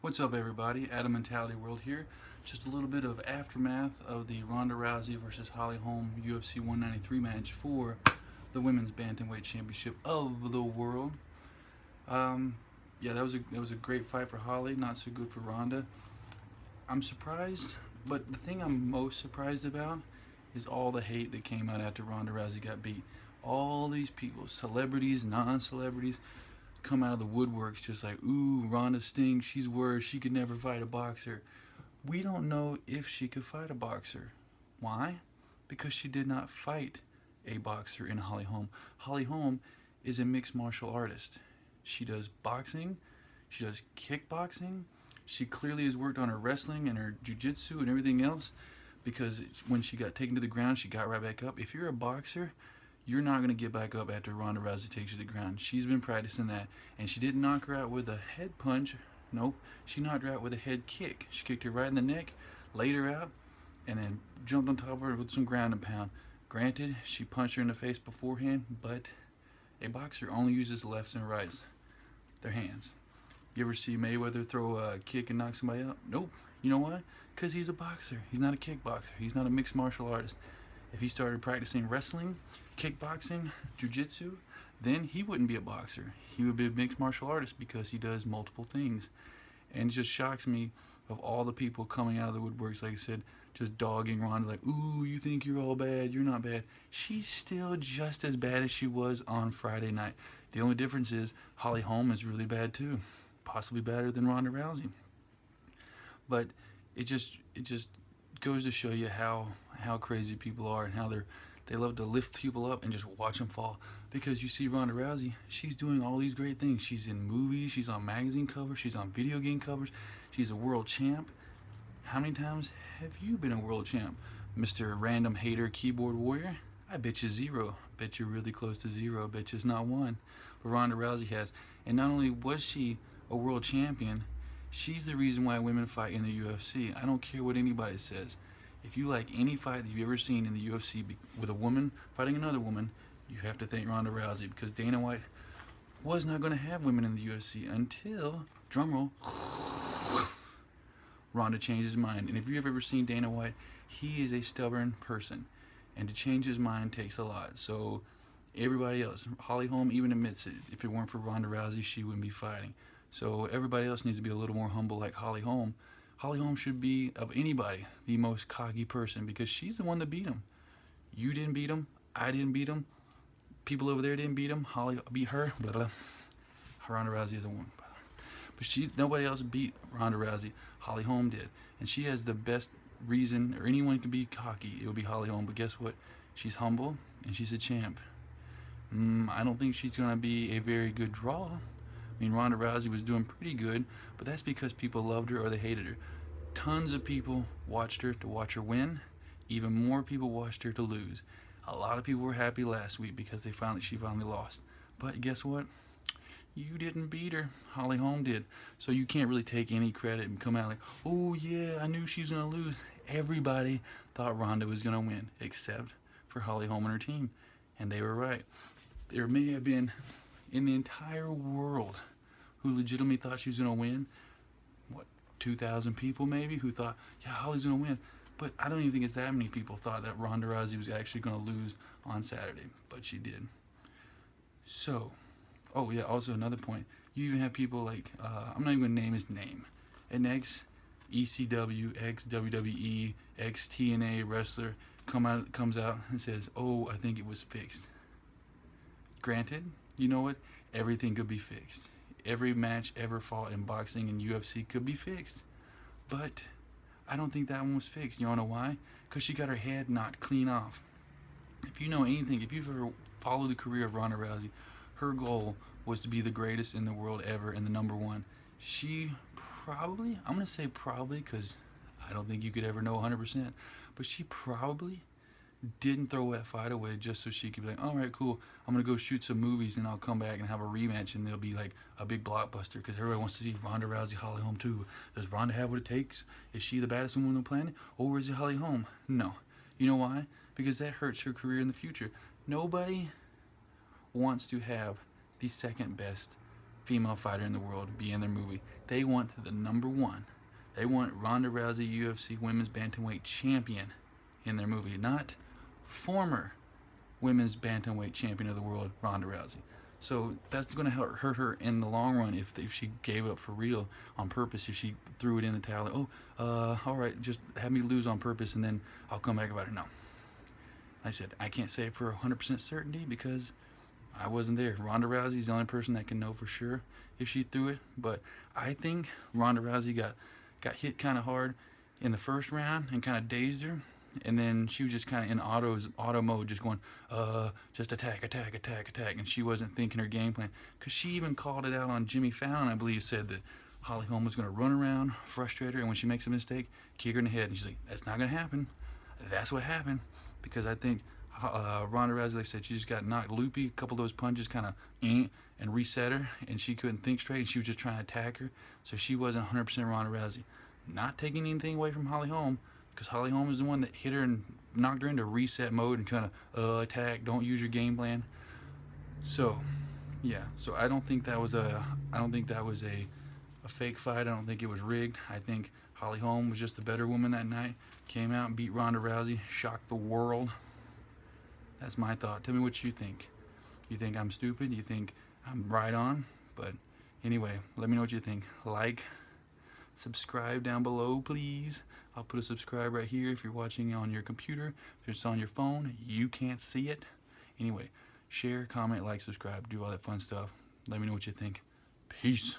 What's up, everybody? Adam Mentality World here. Just a little bit of aftermath of the Ronda Rousey versus Holly Holm UFC 193 match for the Women's Bantamweight Championship of the world. Yeah, that was a great fight for Holly. Not so good for Ronda. I'm surprised, but the thing I'm most surprised about is all the hate that came out after Ronda Rousey got beat. All these people, celebrities, non-celebrities, come out of the woodworks just like, ooh, Ronda stinks, she's worse, she could never fight a boxer. We don't know if she could fight a boxer. Why? Because she did not fight a boxer in Holly Holm. Holly Holm is a mixed martial artist. She does boxing, she does kickboxing, she clearly has worked on her wrestling and her jiu-jitsu and everything else, because when she got taken to the ground, she got right back up. If you're a boxer, you're not going to get back up after Ronda Rousey takes you to the ground. She's been practicing that, and she didn't knock her out with a head punch. Nope, she knocked her out with a head kick. She kicked her right in the neck, laid her out, and then jumped on top of her with some ground and pound. Granted, she punched her in the face beforehand, but a boxer only uses lefts and rights, their hands. You ever see Mayweather throw a kick and knock somebody out? Nope. You know why? Because he's a boxer. He's not a kickboxer. He's not a mixed martial artist. If he started practicing wrestling, kickboxing, jiu-jitsu, then he wouldn't be a boxer. He would be a mixed martial artist because he does multiple things. And it just shocks me of all the people coming out of the woodworks, like I said, just dogging Ronda like, ooh, you think you're all bad, you're not bad. She's still just as bad as she was on Friday night. The only difference is Holly Holm is really bad too. Possibly better than Ronda Rousey. But it just goes to show you how crazy people are and how they love to lift people up and just watch them fall. Because you see Ronda Rousey, she's doing all these great things. She's in movies, she's on magazine covers, she's on video game covers, she's a world champ. How many times have you been a world champ, Mr. Random Hater Keyboard Warrior? I bet you zero. Bet you're really close to zero. Bet you it's not one. But Ronda Rousey has. And not only was she a world champion, she's the reason why women fight in the UFC. I don't care what anybody says. If you like any fight that you've ever seen in the UFC with a woman fighting another woman, you have to thank Ronda Rousey, because Dana White was not going to have women in the UFC until, drumroll, Ronda changed his mind. And if you've ever seen Dana White, he is a stubborn person, and to change his mind takes a lot. So everybody else, Holly Holm even admits it, if it weren't for Ronda Rousey, she wouldn't be fighting. So everybody else needs to be a little more humble like Holly Holm. Holly Holm should be, of anybody, the most cocky person, because she's the one that beat him. You didn't beat him. I didn't beat him. People over there didn't beat him. Holly beat her. Blah, blah. Ronda Rousey is a woman. But nobody else beat Ronda Rousey. Holly Holm did. And she has the best reason, or anyone can be cocky, it would be Holly Holm. But guess what? She's humble, and she's a champ. I don't think she's going to be a very good draw. I mean, Ronda Rousey was doing pretty good, but that's because people loved her or they hated her. Tons of people watched her to watch her win. Even more people watched her to lose. A lot of people were happy last week because she finally lost. But guess what? You didn't beat her. Holly Holm did. So you can't really take any credit and come out like, oh yeah, I knew she was going to lose. Everybody thought Ronda was going to win, except for Holly Holm and her team. And they were right. There may have been, in the entire world, who legitimately thought she was going to win, 2,000 people maybe, who thought, yeah, Holly's going to win. But I don't even think it's that many people thought that Ronda Rousey was actually going to lose on Saturday. But she did. So, oh yeah, also another point. You even have people like, I'm not even going to name his name, an ex-ECW, ex-WWE, ex-TNA wrestler comes out and says, oh, I think it was fixed. Granted, you know what? Everything could be fixed. Every match ever fought in boxing and UFC could be fixed. But I don't think that one was fixed. You wanna know why? Because she got her head knocked clean off. If you know anything, if you've ever followed the career of Ronda Rousey, her goal was to be the greatest in the world ever and the number one. She probably, I'm gonna say probably, because I don't think you could ever know 100%, but she probably didn't throw that fight away just so she could be like, all right, cool, I'm gonna go shoot some movies and I'll come back and have a rematch and they'll be like a big blockbuster because everybody wants to see Ronda Rousey, Holly Holm too. Does Ronda have what it takes? Is she the baddest woman on the planet, or is it Holly Holm? No. You know why? Because that hurts her career in the future. Nobody wants to have the second best female fighter in the world be in their movie. They want the number one. They want Ronda Rousey, UFC Women's Bantamweight Champion in their movie, not former Women's Bantamweight Champion of the world, Ronda Rousey. So that's going to hurt her in the long run if she gave up for real on purpose, if she threw it in the towel. Like, all right, just have me lose on purpose and then I'll come back about it. No. I said, I can't say it for 100% certainty because I wasn't there. Ronda Rousey's the only person that can know for sure if she threw it. But I think Ronda Rousey got hit kind of hard in the first round and kind of dazed her. And then she was just kind of in auto mode, just going, just attack, attack, attack, attack. And she wasn't thinking her game plan. Because she even called it out on Jimmy Fallon, I believe, said that Holly Holm was going to run around, frustrate her, and when she makes a mistake, kick her in the head. And she's like, that's not going to happen. That's what happened. Because I think Ronda Rousey, like I said, she just got knocked loopy. A couple of those punches kind of and reset her, and she couldn't think straight, and she was just trying to attack her. So she wasn't 100% Ronda Rousey. Not taking anything away from Holly Holm, because Holly Holm is the one that hit her and knocked her into reset mode and kind of attack. Don't use your game plan. So, yeah. So I don't think that was a fake fight. I don't think it was rigged. I think Holly Holm was just the better woman that night. Came out and beat Ronda Rousey, shocked the world. That's my thought. Tell me what you think. You think I'm stupid? You think I'm right on? But anyway, let me know what you think. Like, subscribe down below, please. I'll put a subscribe right here if you're watching on your computer. If it's on your phone, you can't see it. Anyway, share, comment, like, subscribe, do all that fun stuff. Let me know what you think. Peace.